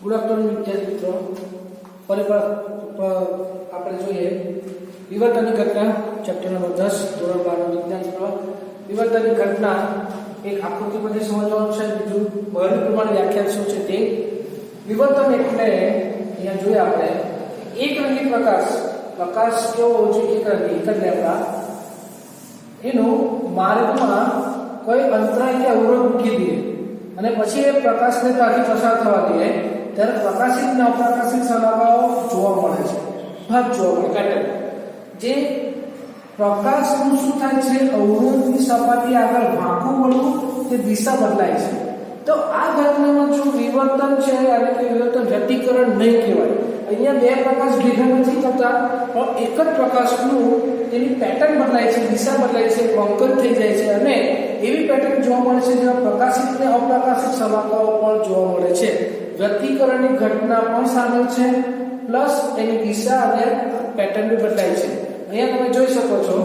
Good afternoon વિદ્યાર્થી મિત્રો, ફરી આપણે જોઈએ વિવર્તનની ઘટના ચેપ્ટર નંબર 10 ધોરણ 12 વિજ્ઞાન સત્ર. વિવર્તનની ઘટના એક આકૃતિ પરથી સમજવાનું છે. બીજું બળ પ્રમાણે વ્યાખ્યા શું છે તે. વિવર્તન એટલે અહીંયા જોઈએ આપણે એક રંગી પ્રકાશ કેવો હોય છે, એક રંગી એટલે આપણા એનો માર્ગમાં કોઈ અંતરાય કે અવરોધ મૂકી દઈએ અને પછી એ પ્રકાશને ત્યાંથી પસાર થવા દઈએ ત્યારે પ્રકાશિત અને અપ્રકાશિત શલાકાઓ જોવા મળે છે, ભાગ જોવા મળે પેટર્ન. જે પ્રકાશનું શું થાય છે, અવરોધની સપાટી આગળ વાંકું વળવું તે દિશા બદલાય છે. તો આ ઘટનામાં જો વિવર્તન છે અને કે વિવર્તન વ્યતિકરણ નહીં કહેવાય. અહીંયા બે પ્રકાશ ભેગા નથી થતા, પણ એક જ પ્રકાશનું તેની પેટર્ન બદલાય છે, દિશા બદલાય છે, વંકર થઈ જાય છે અને એવી પેટર્ન જોવા મળે છે જેમાં પ્રકાશિત અને અપ્રકાશિત શલાકાઓ પણ જોવા મળે છે. વ્યતિકરણની ઘટના પણ સામેલ છે, પ્લસ એની દિશા અને પેટર્ન બી બદલાય છે. અહીંયા તમે જોઈ શકો છો,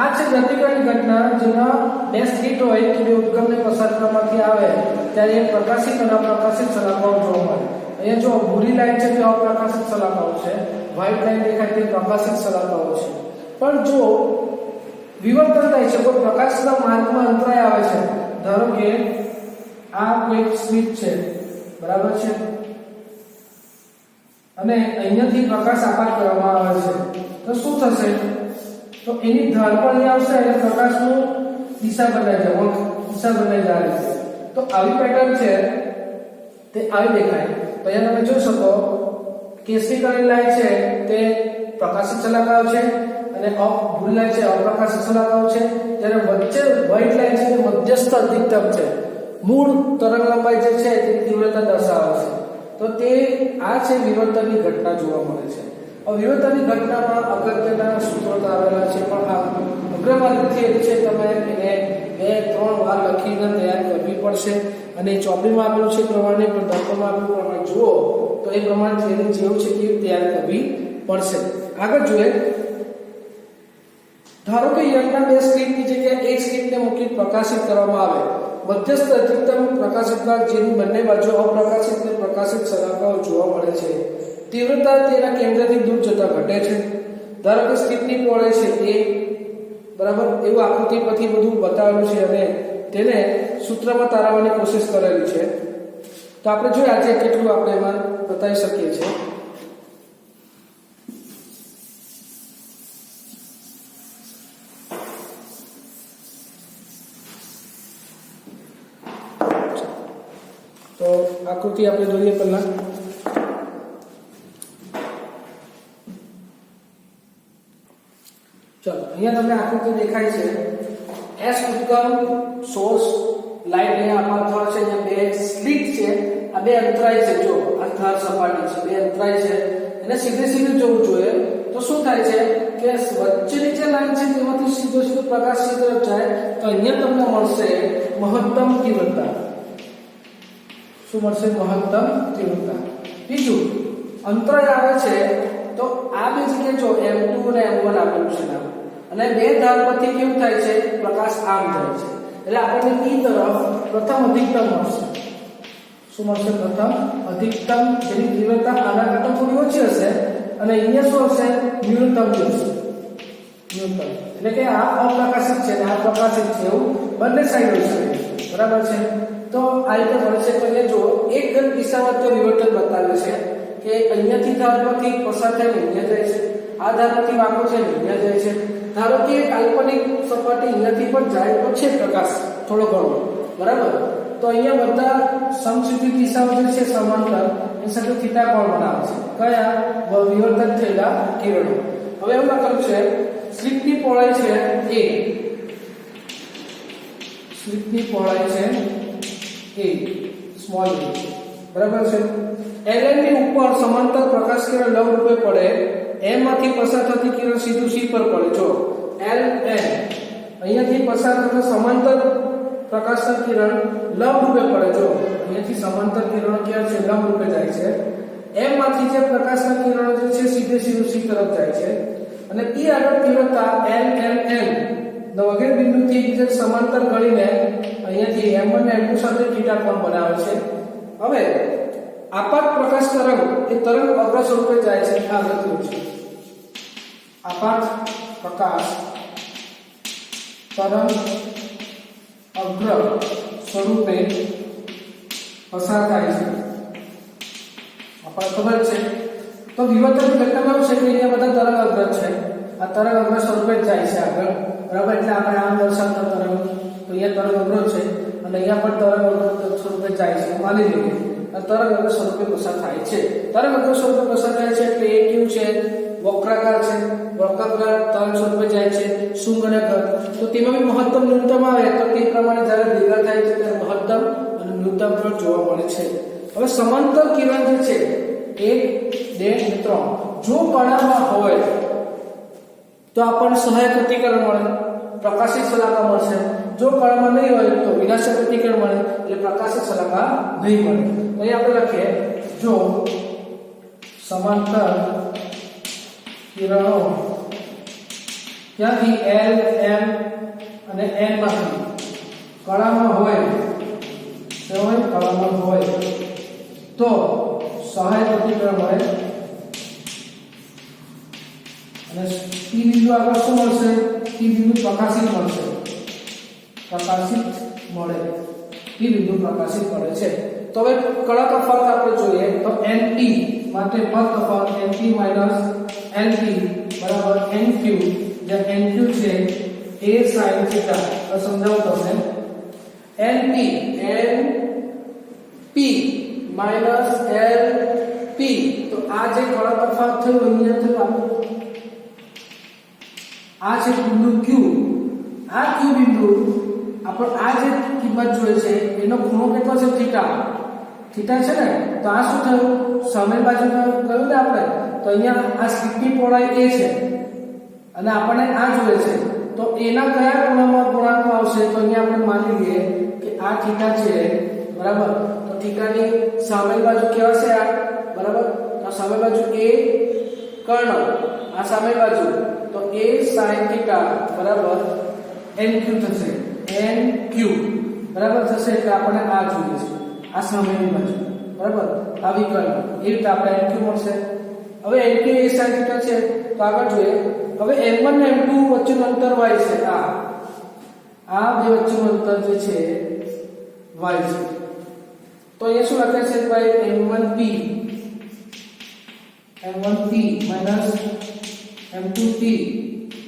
આ છે વ્યતિકરણની ઘટના જેમાં બે સ્લિટ હોય કે બે ઉપગમને પસાર કરવામાંથી આવે ત્યારે એ પ્રકાશિત અને અપ્રકાશિત શલાકાઓ જોવા મળે. અહીંયા જો ભૂરી લાઈન છે તે અપ્રકાશિત શલાકાઓ છે, વ્હાઇટ લાઈન દેખાય તે પ્રકાશિત શલાકાઓ છે. પણ જો વિવર્તન થાય છે, કોઈ પ્રકાશના માર્ગમાં અંતરાય આવે છે, ધારો કે આ કોઈ સ્લિટ છે, બરાબર છે, અને અહીંયાથી પ્રકાશ આપાત કરવામાં આવે છે, તો શું થશે? તો એની ધાર પર અહીં આવશે અને પ્રકાશનું દિશા બદલાઈ જાય. તો આવી પેટર્ન છે તે આવી દેખાય. તો અહીંયા તમે જોઈ શકો કેસરી કલરની લાઈન છે તે પ્રકાશિત શલાકાઓ છે અને ભૂરી લાઈન છે અપ્રકાશિત શલાકાઓ છે. જ્યારે વચ્ચે વ્હાઇટ લાઈન છે તે મધ્યસ્થ અધિકતમ છે, મૂળ તરંગ લંબાઈ જે છે તે તીવ્રતા દર્શાવે છે. તો તે આ છે વિવર્તનની ઘટના જોવા મળે છે. વિવર્તનની ઘટનામાં અગત્યના સૂત્રો આવેલા છે, પણ આ અગ્રમાર્ગથી છે તમે એને 2-3 વાર લખીને તૈયાર કરવી પડશે. અને ચોપડીમાં આપેલું છે પ્રમાણે પણ દર્પણમાં આપેલું પ્રમાણે જુઓ તો એ પ્રમાણે થિયરી જેવું છે તે તૈયાર કરવી પડશે. આગળ જોઈએ, ધારો કે યંત્રના બે સ્લિટની જગ્યાએ એક સ્લિટને મૂકી પ્રકાશિત કરવામાં આવે. મધ્યસ્થ અધિકતમ પ્રકાશિત ભાગ જેની બંને બાજુ અપ્રકાશિત અને પ્રકાશિત શલાકાઓ જોવા મળે છે. તીવ્રતા તેના કેન્દ્રથી દૂર જતા ઘટે છે. ધારો કે સ્લિટની પહોળાઈ છે એ બરાબર એવું આકૃતિ પરથી બધું બતાવેલું છે અને તેને સૂત્રમાં તારવવાની કોશિશ કરેલી છે. તો આપણે જોઈએ આજે કેટલું આપણે એમાં બતાવી શકીએ છીએ. તો આકૃતિ આપણે જોઈએ પહેલા. ચલો અહીંયા તમને આકૃતિ દેખાય છે. એસ ઉદ્ગમ સોર્સ લાઇટ અહીંયા આપવામાં છે. અહીંયા બે સ્લિટ છે, આ બે અંતરાય છે. જો આ ધાર સપાટી છે, બે અંતરાય છે, એને સીધે જોવું જોઈએ. તો શું થાય છે કે વચ્ચેની જે લાઈન છે તેમાંથી સીધો પ્રકાશ સીધો જાય તો અહીંયા તમને મળશે મહત્તમ તીવ્રતા. શું મળશે? મહત્તમ તીવ્રતા. બીજું અંતરાય આવે છે તો આ બે જગ્યાએ જો M2 અને M1 આપેલું છે નામ, અને બે ધાર પરથી કેવું થાય છે? પ્રકાશ આમ જાય છે. એટલે આપણને ઈ તરફ પ્રથમ અધિકતમ મળશે. શું મળશે? પ્રથમ અધિકતમ, જેની તીવ્રતા આના કરતાં થોડી ઓછી હશે અને અહીંયા શું હશે? ન્યૂનતમ હશે. ન્યૂનતમ એટલે કે આ અપ્રકાશિત છે અને આ પ્રકાશિત છે, એવું બંને સાઈડ હોઈ શકે. બરાબર છે. તો આ રીતે મળે છે. તો જો એક દિશામાં તો વિવર્તન બતાવે છે કે અહીંયાથી ધાર પરથી પસાર થઈને અહીંયા જાય છે, આ ધારમાંથી વાંકો છે અહીંયા જાય છે. ધારો કે કાલ્પનિક સપાટી અહીંયાથી પણ જાય તો છે પ્રકાશ થોડો ઘણો, બરાબર. તો અહીંયા બધા સમક્ષિતિજ દિશાઓ જે છે સમાંતર એની સાથે થીટા કોણ બનાવે છે, કયા? વિવર્તન થયેલા કિરણો. હવે એવું લખેલું છે સ્લિટની પહોળાઈ છે a, સ્લિટની પહોળાઈ છે a, સ્મોલ a, બરાબર છે. ln ની ઉપર સમાંતર પ્રકાશ કિરણ લંબ રૂપે પડે, m માંથી પસાર થતી કિરણ સીધું c પર પડે. જો ln અહીંયાથી પસાર થતા સમાંતર પ્રકાશના કિરણ લંબ રૂપે પડે. જો અહીંયાથી સમાંતર કિરણો ક્યાં છે? લંબ રૂપે જાય છે. m માંથી જે પ્રકાશના કિરણો જે છે સીધું c તરફ જાય છે અને p આગળ તીવ્રતા l વગેરે બિંદુથી એકબીજા સમાંતર ગણીને અહીંયાથી m1 અને m2 સાથે થીટા કોણ બનાવે છે. હવે આપાત પ્રકાશ તરંગ એ તરંગ અગ્ર સ્વરૂપે જાય છે આ લખ્યું છે આપાત પ્રકાશ તરંગ અગ્ર સ્વરૂપે પસાર થાય છે આપણને ખબર છે તો વિવર્તન ઘટનામાં છે કે અહીંયા બધા તરંગ અગ્ર છે આ તરંગ અગ્ર સ્વરૂપે જાય છે આગળ બરાબર એટલે આપણે આમ દર્શાવતા તરંગ તો અહીંયા તરંગ અગ્ર છે અને અહીંયા પણ તરંગ અગ્ર સ્વરૂપે જાય છે માની લઈએ આ તરંગ અગ્ર સ્વરૂપે પસાર થાય છે તરંગ અગ્ર સ્વરૂપે પસાર થાય છે એટલે એ કેવું છે વક્રાકાર છે વક્રાકાર તરંગ સ્વરૂપે જાય છે શૂન્ય અને ઘન તો તેમાં બી મહત્તમ ન્યૂનતમ આવે તો તે પ્રમાણે જ્યારે ભેગા થાય છે ત્યારે મહત્તમ અને ન્યૂનતમ પણ જોવા મળે છે હવે સમાંતર કિરણ જે છે 1 2 3 જો કણામાં હોય તો આપણને સહાયક પ્રતિકરણ મળે પ્રકાશિત શલાકા મળશે જો કણામાં નહીં હોય તો વિનાશક પ્રતિકરણ મળે એટલે પ્રકાશિત શલાકા નહીં મળે તો અહીં આપણે લખીએ જો સમાંતર કિરણો ત્યાંથી L M અને N માંથી કણામાં હોય કણામાં હોય તો સહાયક પ્રતિકરણ મળે અને P બિંદુ આગળ શું મળશે P બિંદુ પ્રકાશિત મળશે પ્રકાશિત મળે P બિંદુ પ્રકાશિત મળે છે તો હવે કણા તફાવત આપણે જોઈએ તો NP માટે પદ તફાવત NP NP બરાબર NQ જ્યાં NQ છે a sin થીટા સમજાવું તમને NP LP તો આ જે કણા તફાવત થયો અહીંયા થયો આ છે બિંદુ Q આ Q બિંદુ આપણે આ જે કિંમત જોઈએ છે એનો ખૂણો કેટલો છે થીટા થીટા છે ને તો આ શું થયું સામેની બાજુમાં કહ્યું ને આપણે તો અહીંયા આ સ્ટ્રીપની પહોળાઈ a છે અને આપણને આ જોઈએ છે તો એના કયા ગુણાંકમાં આવશે તો અહીંયા આપણે માની લઈએ કે આ થીટા છે બરાબર તો થીટાની સામેની બાજુ કેવા છે આ બરાબર તો સામેની બાજુ a કર્ણ આ સામેની બાજુ તો a sin થીટા બરાબર nq થશે nq બરાબર થશે એટલે આપણે આ જોઈએ છે આ સામેની બાજુ બરાબર આ વિકર્ણ એ રીતે આપણે nq મળશે હવે nq એ sin થીટા છે તો આગળ જોઈએ હવે m1 અને m2 વચ્ચેનું અંતર y છે આ બે વચ્ચેનું અંતર જે છે y છે તો એ શું લખે છે ભાઈ m1p m2p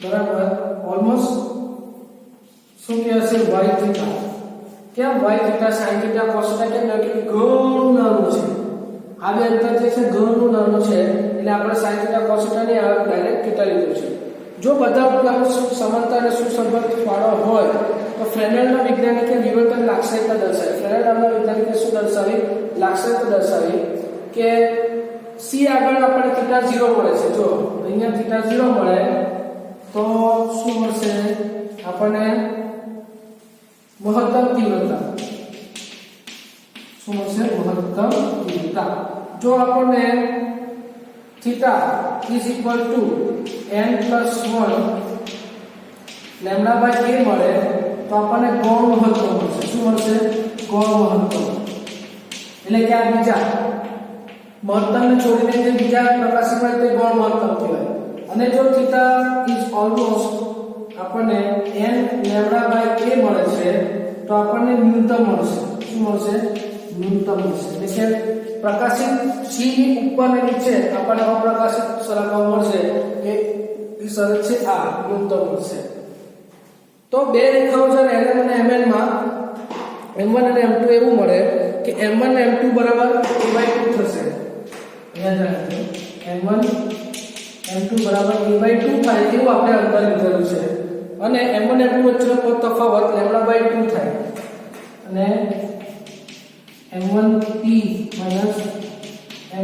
બરાબર ઓલમોસ્ટ શું કહે છે y થીટા કેમ y theta sin theta cos theta કેમ કે ઘણું નાનું છે આ બે અંતર જે છે ઘણું નાનું છે એટલે આપણે sin થીટા cos થીટા ને ડાયરેક્ટ થીટા લીધું છે જો બધા સમાંતર અને સુસંબંધ ફાળો હોય તો ફ્રેનેલના વૈજ્ઞાનિકે વિવર્તન લાક્ષણિકતા દર્શાવી ફ્રેનેલ નામના વૈજ્ઞાનિકે શું દર્શાવી લાક્ષણિકતા દર્શાવી કે c આગળ આપણને થીટા 0 મળે છે જો અહીંયા થીટા 0 મળે તો શું મળશે આપણને મહત્તમ તીવ્રતા શું મળશે મહત્તમ તીવ્રતા જો આપણને theta n+1 lambda by a મળે તો આપણને ગૌણ મહત્તમ મળશે શું મળશે ગૌણ મહત્તમ એટલે કે આ બીજા મહત્તમને છોડીને જે બીજા પ્રકાશિત મળે તે ગૌણ મહત્તમ કહેવાય અને જો થીટા ઇઝ ઓલમોસ્ટ આપણને n લેમ્ડા બાય a મળે છે તો આપણને ન્યૂનતમ મળશે શું મળશે ન્યૂનતમ મળશે એટલે કે પ્રકાશિત c ની ઉપર અને નીચે આપણને અપ્રકાશિત શલાકાઓ મળશે એ શરત છે આ ન્યૂનતમ મળશે તો બે રેખાઓ જ્યારે lm અને mn માં m1 અને m2 એવું મળે કે m1 અને m2 બરાબર a/2 થશે અહીંયા m1 m2 બરાબર a/2 થાય એવું આપણે અંતર લીધેલું છે અને m1 m2 વચ્ચેનો પદ તફાવત λ/2 થાય અને m1p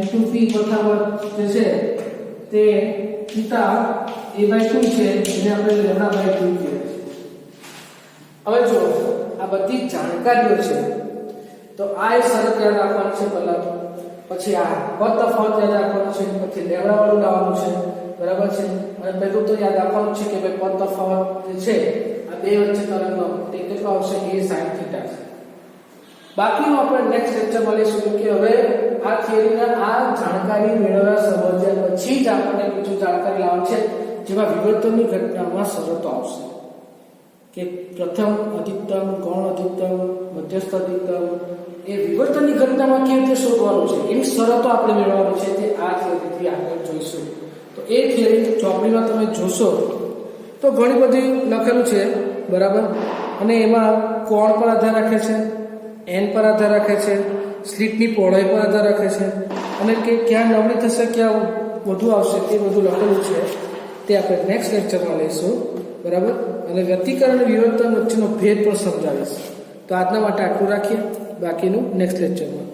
m2p તફાવત જે છે તે થીટા a/2 છે જેને આપણે λ/2 કહીએ છીએ હવે જો આ બધી જાણકારીઓ છે તો આ શરત યાદ રાખવાની છે પહેલા પછી આ પદ તફાવત યાદ રાખવાનું છે પછી લેવડા વાળું લાવવાનું છે બરાબર છે અને પહેલું તો યાદ રાખવાનું છે કે ભાઈ પદ તફાવત જે છે આ બે વચ્ચે તરંગનો તે કેટલો આવશે a sin થીટા છે બાકીનું આપણે નેક્સ્ટ લેક્ચરમાં લઈશું કે હવે આ થિયરીના આ જાણકારી મેળવ્યા સમજ્યા પછી જ આપણને બીજું જાણકારી લાવવાનું છે, જેમાં વિવર્તનની ઘટનામાં શરતો આવશે કે પ્રથમ અધિકતમ, ગૌણ અધિકતમ, મધ્યસ્થ અધિકતમ, એ વિવર્તનની ઘટનામાં કેવી રીતે શોધવાનું છે એની શરતો આપણે મેળવવાની છે, તે આ થિયરીથી આગળ જોઈશું. તો એ થિયરી ચોપડીમાં તમે જોશો તો ઘણી બધી લખેલું છે, બરાબર. અને એમાં કોણ પર આધાર રાખે છે, એન પર આધાર રાખે છે, સ્લિટની પહોળાઈ પર આધાર રાખે છે, અને કે ક્યાં નબળી થશે, ક્યાં વધુ આવશે, તે બધું લખેલું છે. તે આપણે નેક્સ્ટ લેક્ચરમાં લઈશું, બરાબર. અને વ્યતિકરણ અને વિવર્તન વચ્ચેનો ભેદ પણ સમજાવીશ. તો આજના માટે આટલું રાખીએ, બાકીનું નેક્સ્ટ લેક્ચરમાં.